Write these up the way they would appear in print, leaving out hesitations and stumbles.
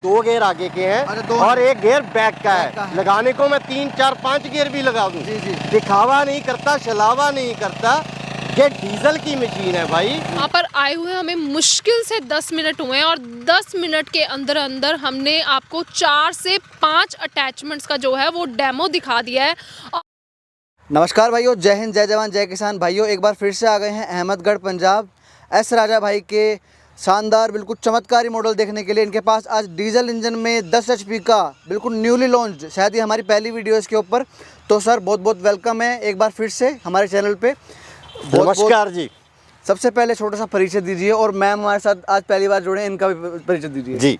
2 gear आगे के हैं और 1 गियर बैक का है। लगाने को मैं 3, 4, 5 गियर भी लगा दूं। दिखावा नहीं करता, छलावा नहीं करता, ये डीजल की मशीन है भाई। यहाँ पर आए हुए हमें मुश्किल से 10 मिनट हुए हैं और 10 मिनट के अंदर अंदर हमने आपको 4 से 5 अटैचमेंट्स का जो है वो डेमो दिखा दिया है। नमस्कार भाइयों, जय हिंद, जय जवान, जय किसान। भाइयों एक बार फिर से आ गए हैं अहमदगढ़ पंजाब एस राजा भाई के शानदार बिल्कुल चमत्कारी मॉडल देखने के लिए। इनके पास आज डीजल इंजन में 10 HP का बिल्कुल न्यूली लॉन्च, शायद ये हमारी पहली वीडियो इसके ऊपर। तो सर बहुत बहुत वेलकम है एक बार फिर से हमारे चैनल पे। नमस्कार जी। सबसे पहले छोटा सा परिचय दीजिए और मैम हमारे साथ आज पहली बार जुड़े हैं, इनका भी परिचय दीजिए। जी,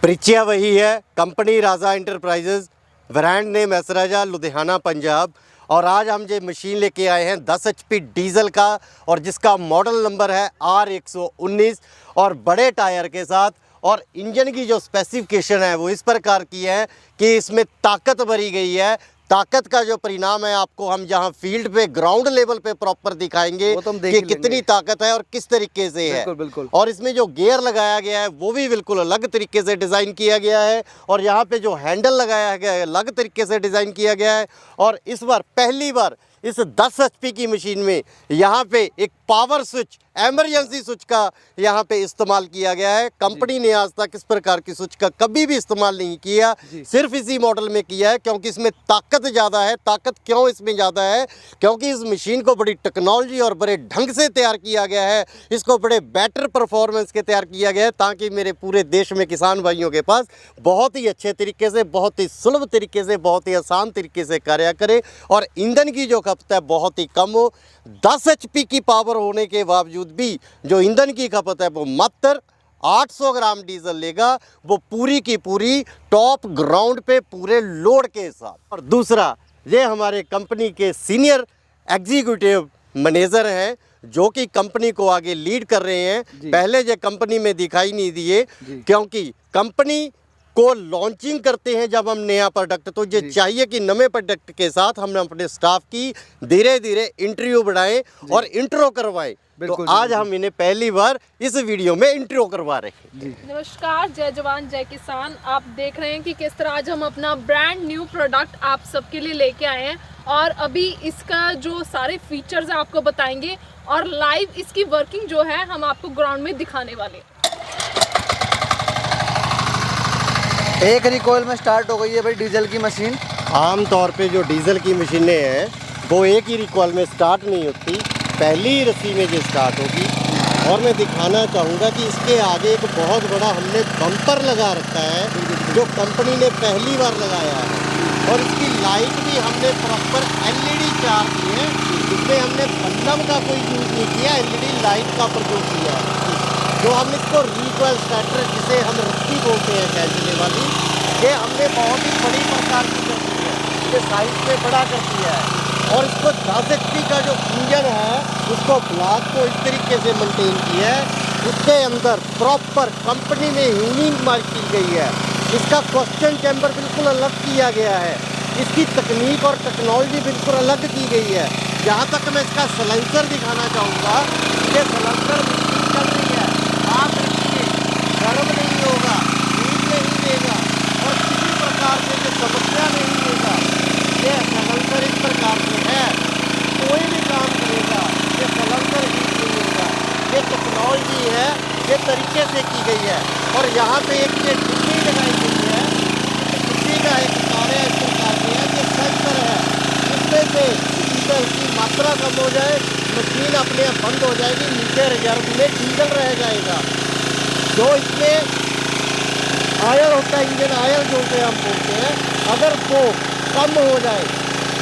परिचय वही है, कंपनी राजा इंटरप्राइजेज, ब्रांड नेम एस राजा, लुधियाना पंजाब। और आज हम जो मशीन लेके आए हैं 10 HP डीजल का और जिसका मॉडल नंबर है R119 और बड़े टायर के साथ। और इंजन की जो स्पेसिफिकेशन है वो इस प्रकार की है कि इसमें ताकत भरी गई है। ताकत का जो परिणाम है आपको हम जहां फील्ड पे ग्राउंड लेवल पे प्रॉपर दिखाएंगे कि कितनी ताकत है और किस तरीके से है। बिल्कुल। और इसमें जो गियर लगाया गया है वो भी बिल्कुल अलग तरीके से डिज़ाइन किया गया है और यहाँ पे जो हैंडल लगाया गया है अलग तरीके से डिज़ाइन किया गया है। और इस बार पहली बार इस 10 HP की मशीन में यहाँ पे एक पावर स्विच, एमरजेंसी स्विच का यहाँ पे इस्तेमाल किया गया है। कंपनी ने आज तक इस प्रकार की स्विच का कभी भी इस्तेमाल नहीं किया, सिर्फ इसी मॉडल में किया है क्योंकि इसमें ताकत ज़्यादा है। ताकत क्यों इसमें ज़्यादा है? क्योंकि इस मशीन को बड़ी टेक्नोलॉजी और बड़े ढंग से तैयार किया गया है, इसको बड़े बेटर परफॉर्मेंस के तैयार किया गया है ताकि मेरे पूरे देश में किसान भाइयों के पास बहुत ही अच्छे तरीके से, बहुत ही सुलभ तरीके से, बहुत ही आसान तरीके से कार्य करे और ईंधन की जो खपत है बहुत ही कम हो। 10 HP की पावर होने के बावजूद भी जो ईंधन की खपत है वो मात्र 800 ग्राम डीजल लेगा, वो पूरी की पूरी टॉप ग्राउंड पे पूरे लोड के साथ। और दूसरा, ये हमारे कंपनी के सीनियर एग्जीक्यूटिव मैनेजर हैं जो कि कंपनी को आगे लीड कर रहे हैं। पहले ये कंपनी में दिखाई नहीं दिए क्योंकि कंपनी को लॉन्चिंग करते हैं जब हम नया प्रोडक्ट, तो ये चाहिए कि नए प्रोडक्ट के साथ हम अपने स्टाफ की धीरे धीरे इंटरव्यू बढ़ाएं और इंट्रो करवाएं। तो आज हम इन्हें पहली बार इस वीडियो में इंट्रो करवा रहे हैं। नमस्कार, जय जवान, जय किसान। आप देख रहे हैं कि किस तरह आज हम अपना ब्रांड न्यू प्रोडक्ट आप सबके लिए लेके आए हैं और अभी इसका जो सारे फीचर्स हैं आपको बताएंगे और लाइव इसकी वर्किंग जो है हम आपको ग्राउंड में दिखाने वाले हैं। एक रिकॉइल में स्टार्ट हो गई है भाई डीजल की मशीन। आम तौर पे जो डीजल की मशीनें हैं वो एक ही रिकॉइल में स्टार्ट नहीं होती, पहली ही रस्सी में जो स्टार्ट होगी। और मैं दिखाना चाहूँगा कि इसके आगे एक बहुत बड़ा हमने बम्पर लगा रखा है जो कंपनी ने पहली बार लगाया है और इसकी लाइट भी हमने प्रॉपर LED चार की है। इसमें हमने बल्ब का कोई यूज़ नहीं किया, LED लाइट का प्रयोग किया है। जो हम इसको रिकॉइल स्टार्टर, जिसे हम रस्सी बोलते हैं कैंचने वाली, ये हमने बहुत ही बड़ी प्रकार की कर दी है, ये साइज में बड़ा कर दिया है। और इसको 10 HP का जो इंजन है उसको ब्लॉक को इस तरीके से मेंटेन किया है। उसके अंदर प्रॉपर कंपनी में यूनिंग मार्क की गई है। इसका क्वेश्चन चैम्बर बिल्कुल अलग किया गया है, इसकी तकनीक और टेक्नोलॉजी बिल्कुल अलग की गई है। जहाँ तक मैं इसका सलेंसर दिखाना चाहूँगा, ये सलेंसर चल रही है, आप रखिए, गर्म नहीं होगा, हीट नहीं देगा और किसी प्रकार से जो समस्या नहीं देगा। ये सलेंसर इस प्रकार से है, कोई भी काम करेगा ये सलेंसर हीट नहीं होगा। ये टेक्नोलॉजी है, ये तरीके से की गई है। और यहाँ पे एक ये डिब्बी लगाई गई है, डिब्बी का एक कार्य इस प्रकार से है, ये सेंसर है, जिसमें से डीजल की मात्रा कम हो जाए, मशीन अपने आप बंद हो जाएगी, नीचे रिजर्व में डीजल रह जाएगा। जो इसमें आयल होता है, इंजन आयल जो से हम बोलते हैं, अगर वो कम हो जाए,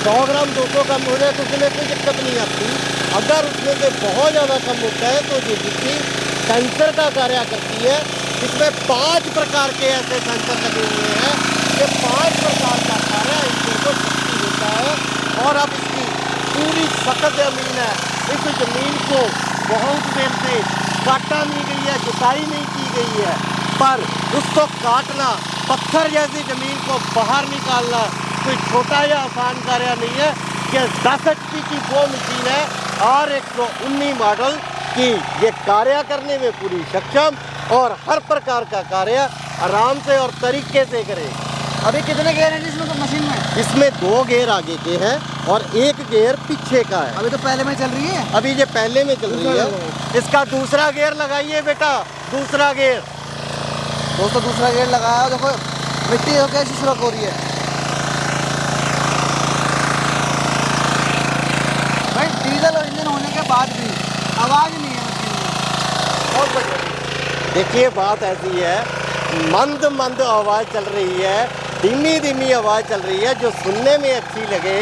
100 ग्राम 200 कम हो जाए तो उसमें कोई दिक्कत नहीं आती। अगर उसमें से बहुत ज़्यादा कम होता है तो ये डिब्बी सेंसर का कार्य करती है। इसमें 5 प्रकार के ऐसे सेंसर लगे हुए हैं, ये 5 प्रकार का कार्य इंजन को शक्ति देता है। और अब इसकी पूरी सख्त ज़मीन है, इस ज़मीन को बहुत देर से काटा नहीं गई है, जुताई नहीं की गई है, पर उसको काटना, पत्थर जैसी ज़मीन को बाहर निकालना कोई छोटा या आसान कार्य नहीं है। ये 10 HP की वो मशीन है R119 मॉडल की, ये कार्य करने में पूरी सक्षम और हर प्रकार का कार्य आराम से और तरीके से करे। अभी कितने गेयर हैं इसमें मशीन में? इसमें 2 गेयर आगे के हैं और 1 गेयर पीछे का है। अभी तो पहले में चल रही है। अभी ये पहले में चल रही है। इसका दूसरा गेयर लगाइए बेटा, दूसरा गेयर। दोस्तों दूसरा गेयर लगाया, देखो मिट्टी हो कैसी सुरख हो रही है भाई। डीजल और इंजन होने के बाद भी आवाज़ नहीं है मशीन में, बहुत बढ़िया। देखिए बात ऐसी है, मंद मंद आवाज़ चल रही है, धीमी धीमी आवाज़ चल रही है, जो सुनने में अच्छी लगे,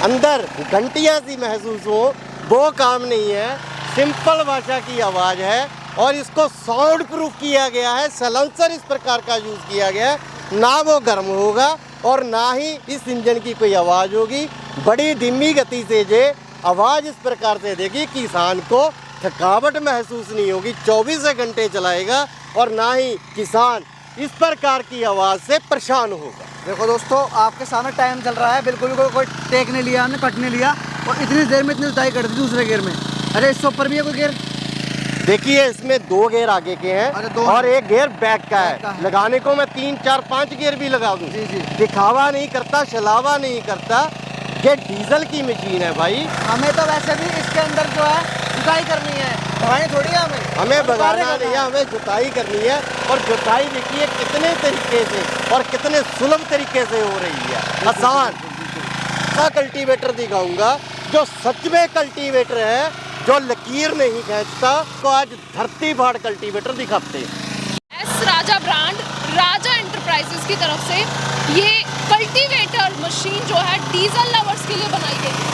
अंदर घंटियाँ सी महसूस हो, वो काम नहीं है। सिंपल भाषा की आवाज़ है और इसको साउंड प्रूफ किया गया है। सलेंसर इस प्रकार का यूज़ किया गया है, ना वो गर्म होगा और ना ही इस इंजन की कोई आवाज़ होगी। बड़ी धीमी गति से ये आवाज़ इस प्रकार से देगी, किसान को थकावट महसूस नहीं होगी। 24 घंटे चलाएगा और ना ही किसान इस प्रकार की आवाज़ से परेशान होगा। देखो दोस्तों आपके सामने टाइम चल रहा है, बिल्कुल भी कोई टेक नहीं लिया, हमने कट नहीं लिया और इतनी देर में इतनी जुताई कर दी दूसरे गेयर में। अरे इससे ऊपर भी है कोई गेयर? देखिए इसमें 2 गेयर आगे के हैं और 1 गेयर बैक का है। लगाने को मैं 3, 4, 5 गेयर भी लगा दूं। जी जी। दिखावा नहीं करता, छलावा नहीं करता। ये डीजल की मशीन है भाई। हमें तो वैसे भी इसके अंदर जो है जुताई करनी है, भगानी थोड़ी है हमें भगाना नहीं है, हमें जुताई करनी है। और जुताई देखिए कितने तरीके से और कितने सुलभ तरीके से हो रही है, आसान। ऐसा कल्टीवेटर दिखाऊंगा जो सच में कल्टीवेटर है, जो लकीर नहीं खींचता। तो आज धरती फाड़ कल्टीवेटर दिखाते हैं। एस राजा ब्रांड, राजा एंटरप्राइजेस की तरफ से ये कल्टीवेटर मशीन जो है डीजल लवर्स के लिए बनाई गई है।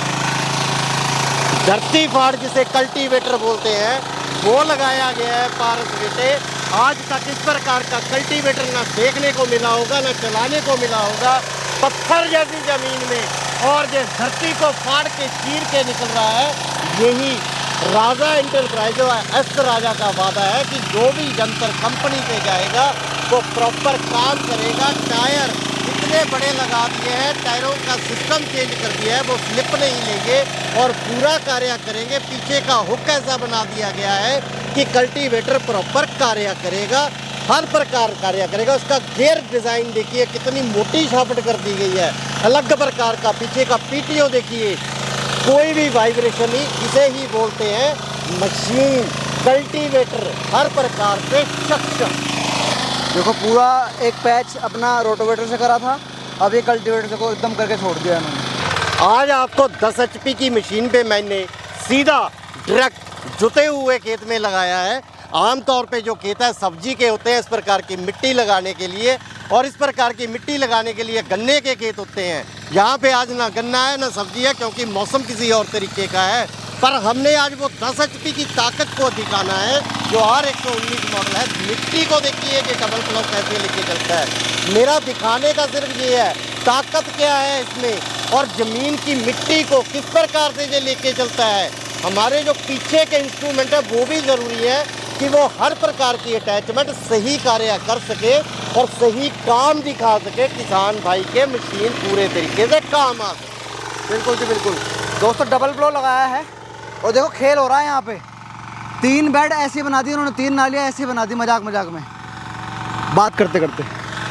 धरती फाड़ जिसे कल्टीवेटर बोलते हैं वो लगाया गया है पारस बेटे। आज तक इस प्रकार का कल्टीवेटर ना देखने को मिला होगा, ना चलाने को मिला होगा। पत्थर जैसी जमीन में और जो धरती को फाड़ के चीर के निकल रहा है, यही राजा एंटरप्राइज एस राजा का वादा है कि जो भी यंत्र कंपनी से जाएगा वो प्रॉपर काम करेगा। टायर इतने बड़े लगा दिए हैं, टायरों का सिस्टम चेंज कर दिया है, वो स्लिप नहीं लेंगे और पूरा कार्य करेंगे। पीछे का हुक ऐसा बना दिया गया है कि कल्टीवेटर प्रॉपर कार्य करेगा, हर प्रकार कार्य करेगा। उसका गियर डिज़ाइन देखिए कितनी मोटी शाफ्ट कर दी गई है, अलग प्रकार का। पीछे का पीटीओ देखिए, कोई भी वाइब्रेशन नहीं, इसे ही बोलते हैं मशीन कल्टीवेटर, हर प्रकार से सक्षम। देखो पूरा एक पैच अपना रोटोवेटर से करा था, अब ये कल्टीवेटर से को एकदम करके छोड़ दिया इन्होंने। आज आपको 10 HP की मशीन पे मैंने सीधा डायरेक्ट जुते हुए खेत में लगाया है। आमतौर पे जो खेत है सब्जी के होते हैं, इस प्रकार की मिट्टी लगाने के लिए, और इस प्रकार की मिट्टी लगाने के लिए गन्ने के खेत होते हैं। यहाँ पे आज ना गन्ना है ना सब्जी है, क्योंकि मौसम किसी और तरीके का है। पर हमने आज वो 10 HP की ताकत को दिखाना है जो R119 मॉडल है। मिट्टी को देखिए कि डबल फ्लो कैसे लेके चलता है। मेरा दिखाने का सिर्फ ये है ताकत क्या है इसमें और ज़मीन की मिट्टी को किस प्रकार से ये लेके चलता है। हमारे जो पीछे के इंस्ट्रूमेंट है वो भी ज़रूरी है कि वो हर प्रकार की अटैचमेंट सही कार्य कर सके और सही काम दिखा सके किसान भाई के, मशीन पूरे तरीके से काम आ सके। बिल्कुल जी बिल्कुल। दोस्तों डबल फ्लो लगाया है और देखो खेल हो रहा है यहाँ पे। 3 बेड ऐसी बना दी उन्होंने, 3 नालियाँ ऐसी बना दी मजाक मजाक में बात करते करते।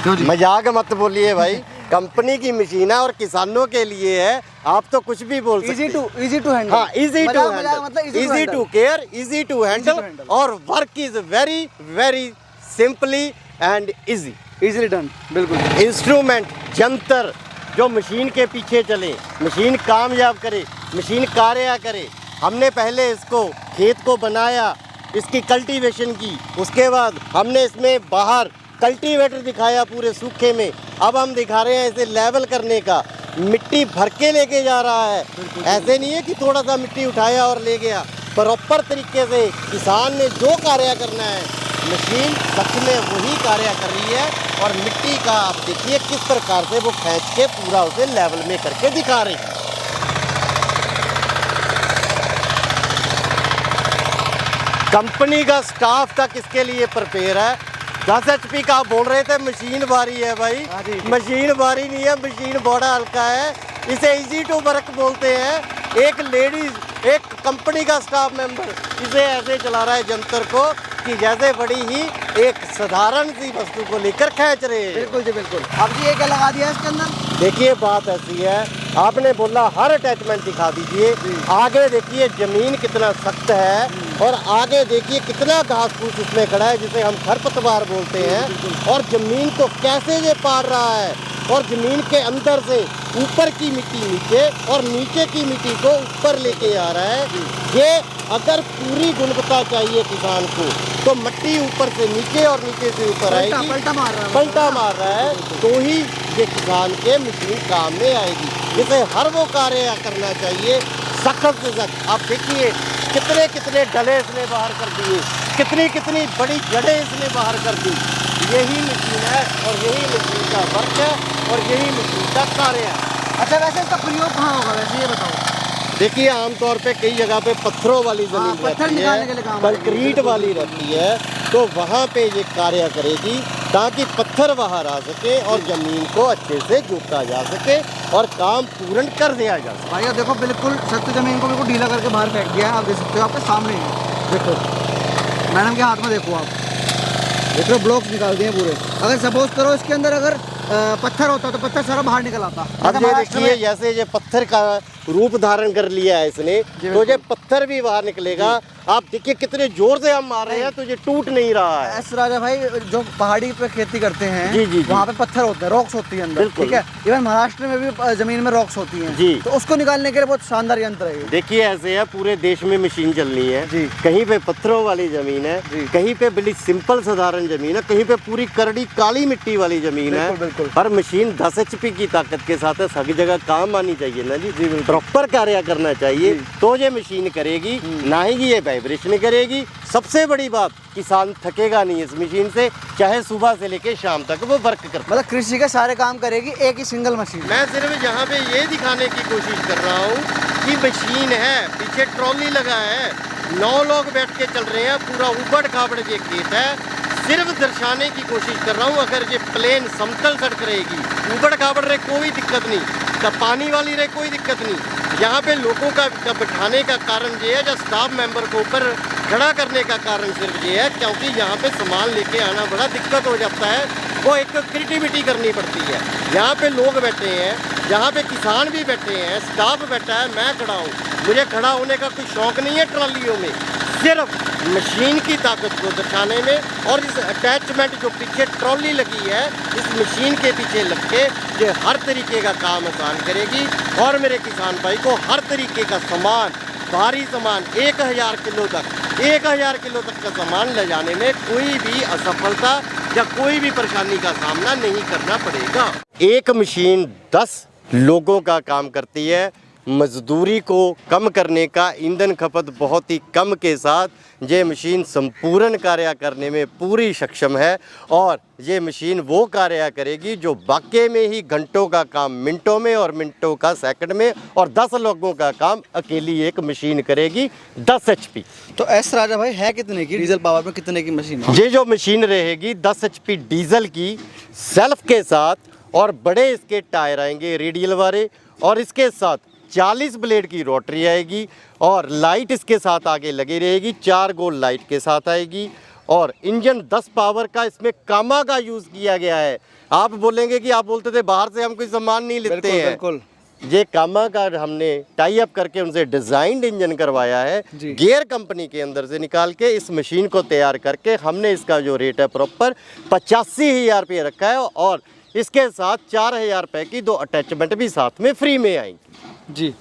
क्यों जी? मजाक मत बोलिए भाई, कंपनी की मशीन है और किसानों के लिए है। आप तो कुछ भी बोल सकते हैं। Easy to handle. हाँ, इजी टू मतलब handle, easy to care, easy to handle और work is very very simply and easy, easily done. बिल्कुल। इंस्ट्रूमेंट यंत्र जो मशीन के पीछे चले, मशीन कामयाब करे, मशीन कार्य करे। हमने पहले इसको खेत को बनाया, इसकी कल्टीवेशन की, उसके बाद हमने इसमें बाहर कल्टीवेटर दिखाया पूरे सूखे में। अब हम दिखा रहे हैं इसे लेवल करने का। मिट्टी भर के लेके जा रहा है, ऐसे नहीं है कि थोड़ा सा मिट्टी उठाया और ले गया। प्रॉपर तरीके से किसान ने जो कार्य करना है, मशीन सच में वही कार्य कर रही है। और मिट्टी का आप देखिए किस प्रकार से वो खींच के पूरा उसे लेवल में करके दिखा रही है। कंपनी का स्टाफ तक इसके लिए प्रिपेयर है। 10 HP का बोल रहे थे, मशीन भारी है भाई। मशीन भारी नहीं है, मशीन बड़ा हल्का है। इसे इजी टू वर्क बोलते हैं। एक लेडीज, एक कंपनी का स्टाफ मेंबर इसे ऐसे चला रहा है यंत्र को उसकी जैसे बड़ी ही एक साधारण सी वस्तु को लेकर खींच रहे हैं। बिल्कुल जी बिल्कुल। अब जी ये क्या लगा दिया है इसके अंदर? देखिए बात ऐसी है, आपने बोला हर अटैचमेंट दिखा दीजिए, आगे देखिए जमीन कितना सख्त है और आगे देखिए कितना घास फूस इसमें खड़ा है जिसे हम खरपतवार बोलते हैं, और जमीन तो कैसे ये पार रहा है, और जमीन के अंदर से ऊपर की मिट्टी नीचे और नीचे की मिट्टी को ऊपर लेके आ रहा है। ये अगर पूरी गुणवत्ता चाहिए किसान को तो मिट्टी ऊपर से नीचे और नीचे से ऊपर आएगी, पलटा मार रहा है, पलटा मार रहा है, तो ही ये किसान के मशीन काम में आएगी। जिसे हर वो कार्य करना चाहिए सख्त से सख्त। आप देखिए कितने कितने डले इसने बाहर कर दिए, कितनी कितनी बड़ी जड़ें इसने बाहर कर दी। यही मशीन है और यही मशीन का वर्क है और यही मशीन का कार्य है। अच्छा वैसे इसका प्रयोग कहाँ होगा वैसे ये बताओ? देखिए आमतौर पे कई जगह पे पत्थरों वाली जमीन पत्थर रहती निकालने के लिए है, काम कंक्रीट वाली रहती है, तो वहाँ पे ये कार्य करेगी ताकि पत्थर बाहर आ सके और जमीन को अच्छे से जोता जा सके और काम पूर्ण कर दिया जा सके। भाई देखो बिल्कुल सख्त जमीन को बिल्कुल ढीला करके बाहर फेंक दिया है, आप देख सकते हो, आपके सामने है। देखो मैडम के हाथ में देखो आप, देखो ब्लॉक्स निकाल दिए पूरे। अगर सपोज करो इसके अंदर अगर पत्थर होता तो पत्थर सारा बाहर निकल आता। अब ये देखिए जैसे ये पत्थर का रूप धारण कर लिया है इसने, तो ये पत्थर भी बाहर निकलेगा। आप देखिए कितने जोर से हम मार रहे हैं तो ये टूट नहीं रहा है। एस राजा भाई जो पहाड़ी पे खेती करते हैं जी, जी, जी। वहाँ पे पत्थर होते हैं, रॉक्स होती है अंदर, ठीक है। इवन महाराष्ट्र में भी जमीन में रॉक्स होती हैं जी, तो उसको निकालने के लिए बहुत शानदार यंत्र है। देखिए ऐसे है पूरे देश में मशीन चलनी है जी। कहीं पे पत्थरों वाली जमीन है, कहीं पे बड़ी सिंपल साधारण जमीन है, कहीं पे पूरी करड़ी काली मिट्टी वाली जमीन है। बिल्कुल। पर मशीन 10 HP की ताकत के साथ है, सभी जगह काम आनी चाहिए ना जी, प्रॉपर कार्य करना चाहिए तो ये मशीन करेगी, ना ही ये वाइब्रेशन करेगी। सबसे बड़ी बात किसान थकेगा नहीं इस मशीन से, चाहे सुबह से लेके शाम तक वो वर्क करता है। मतलब कृषि के सारे काम करेगी एक ही सिंगल मशीन। मैं सिर्फ यहाँ पे ये दिखाने की कोशिश कर रहा हूँ कि मशीन है, पीछे ट्रॉली लगा है, 9 लोग बैठ के चल रहे हैं, पूरा उबड़ खाबड़ ये खेत है। सिर्फ दर्शाने की कोशिश कर रहा हूँ, अगर ये प्लेन समतल सड़क रहेगी, उबड़ खाबड़ रहे कोई दिक्कत नहीं, तब पानी वाली रहे कोई दिक्कत नहीं। यहाँ पे लोगों का बिठाने का कारण ये है, जो स्टाफ मेंबर को ऊपर खड़ा करने का कारण सिर्फ ये है क्योंकि यहाँ पे सामान लेके आना बड़ा दिक्कत हो जाता है, वो एक क्रिएटिविटी करनी पड़ती है। यहाँ पे लोग बैठे हैं, यहाँ पे किसान भी बैठे हैं, स्टाफ बैठा है, मैं खड़ा हूँ, मुझे खड़ा होने का कोई शौक नहीं है ट्रॉलियों में, सिर्फ मशीन की ताकत को दर्शाने में। और इस अटैचमेंट जो पीछे ट्रॉली लगी है, इस मशीन के पीछे लग के ये हर तरीके का काम आसान करेगी और मेरे किसान भाई को हर तरीके का सामान, भारी सामान 1000 किलो तक, 1000 किलो तक का सामान ले जाने में कोई भी असफलता या कोई भी परेशानी का सामना नहीं करना पड़ेगा। एक मशीन 10 लोगों का काम करती है, मजदूरी को कम करने का, ईंधन खपत बहुत ही कम के साथ ये मशीन संपूर्ण कार्य करने में पूरी सक्षम है। और ये मशीन वो कार्य करेगी जो वाकई में ही घंटों का काम मिनटों में और मिनटों का सेकंड में, और 10 लोगों का काम अकेली एक मशीन करेगी 10 HP। तो एस राजा भाई है कितने की, डीजल पावर में कितने की मशीन है? ये जो मशीन रहेगी 10 HP डीजल की सेल्फ के साथ, और बड़े इसके टायर आएंगे रेडियल वाले, और इसके साथ 40 ब्लेड की रोटरी आएगी और लाइट इसके साथ आगे लगी रहेगी, 4 गोल लाइट के साथ आएगी। और इंजन 10 पावर का इसमें कामा का यूज़ किया गया है। आप बोलेंगे कि आप बोलते थे बाहर से हम कोई सामान नहीं लेते हैं, बिल्कुल। ये कामा का हमने टाई अप करके उनसे डिजाइंड इंजन करवाया है, गियर कंपनी के अंदर से निकाल के इस मशीन को तैयार करके हमने इसका जो रेट है प्रॉपर 85,000 रुपये रखा है, और इसके साथ 4,000 रुपये की 2 अटैचमेंट भी साथ में फ्री में आएंगी जी।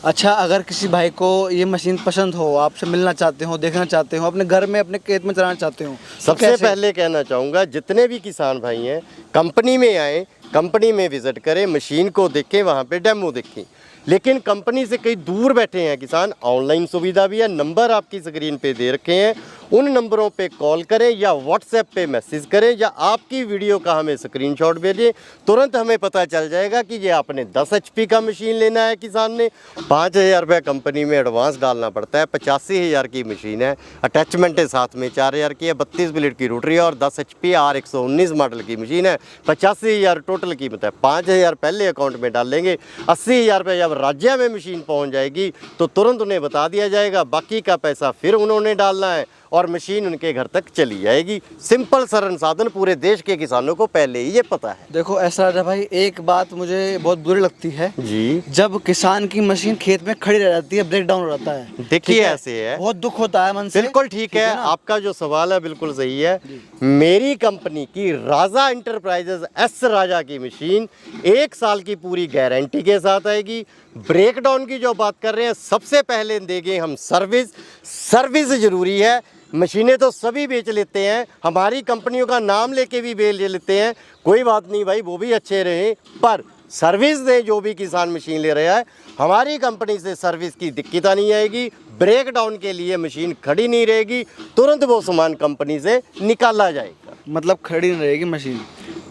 अच्छा अगर किसी भाई को ये मशीन पसंद हो, आपसे मिलना चाहते हो, देखना चाहते हो, अपने घर में अपने खेत में चलाना चाहते हो, सबसे पहले कहना चाहूँगा जितने भी किसान भाई हैं कंपनी में आए, कंपनी में विजिट करें, मशीन को देखें, वहाँ पे डेमो देखें। लेकिन कंपनी से कहीं दूर बैठे हैं किसान, ऑनलाइन सुविधा भी है, नंबर आपकी स्क्रीन पे दे रखे हैं, उन नंबरों पे कॉल करें या व्हाट्सएप पे मैसेज करें या आपकी वीडियो का हमें स्क्रीनशॉट भेजें, तुरंत हमें पता चल जाएगा कि ये आपने 10 HP का मशीन लेना है किसान ने। 5,000 रुपये कंपनी में एडवांस डालना पड़ता है, 85,000 की मशीन है, अटैचमेंट है साथ में 4,000 की है, 32 ब्लेड की रोटरी है और 10 HP R119 मॉडल की मशीन है। 85,000 टोटल कीमत है। 5,000 पहले अकाउंट में डाल लेंगे, 80,000 रुपये जब राज्य में मशीन पहुँच जाएगी तो तुरंत उन्हें बता दिया जाएगा, बाकी का पैसा फिर उन्होंने डालना है और मशीन उनके घर तक चली जाएगी। सिंपल सरल साधन, पूरे देश के किसानों को पहले ही ये पता है। देखो एस राजा भाई, एक बात मुझे बहुत बुरी लगती है जी, जब किसान की मशीन खेत में खड़ी रह जाती है, ब्रेक डाउन हो जाता है। देखिए ठीक है? ऐसे है, बहुत दुख होता है मन से। बिल्कुल ठीक है, ना? आपका जो सवाल है बिल्कुल सही है। मेरी कंपनी की राजा इंटरप्राइजेज एस राजा की मशीन 1 साल की पूरी गारंटी के साथ आएगी। ब्रेकडाउन की जो बात कर रहे हैं, सबसे पहले देंगे हम सर्विस। सर्विस जरूरी है। मशीनें तो सभी बेच लेते हैं, हमारी कंपनियों का नाम लेके भी बेच लेते हैं, कोई बात नहीं भाई, वो भी अच्छे रहे, पर सर्विस दें। जो भी किसान मशीन ले रहा है, हमारी कंपनी से सर्विस की दिक्कत नहीं आएगी। ब्रेक डाउन के लिए मशीन खड़ी नहीं रहेगी, तुरंत वो सामान कंपनी से निकाला जाएगा। मतलब खड़ी नहीं रहेगी मशीन,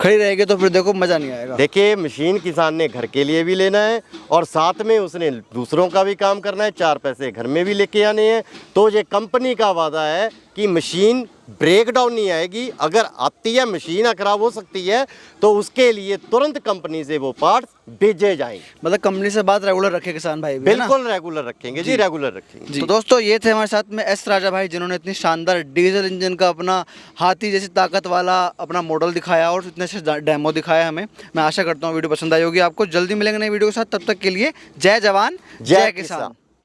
खड़ी रहेगी तो फिर देखो मज़ा नहीं आएगा। देखिए, मशीन किसान ने घर के लिए भी लेना है और साथ में उसने दूसरों का भी काम करना है, 4 पैसे घर में भी लेके आने हैं। तो ये कंपनी का वादा है कि मशीन ब्रेक डाउन नहीं आएगी। अगर आती है मशीन खराब हो सकती है तो उसके लिए तुरंत कंपनी से वो पार्ट्स भेजे जाएंगे। मतलब कंपनी से बात रेगुलर रखे किसान भाई भी, है ना? बिल्कुल रेगुलर रखेंगे जी, रेगुलर रखेंगे जी। तो दोस्तों, ये थे हमारे साथ में एस राजा भाई, जिन्होंने इतनी शानदार डीजल इंजन का अपना हाथी जैसी ताकत वाला अपना मॉडल दिखाया और इतने से डेमो दिखाया हमें। मैं आशा करता हूँ वीडियो पसंद आई होगी आपको। जल्दी मिलेंगे नई वीडियो के साथ, तब तक के लिए जय जवान जय किसान।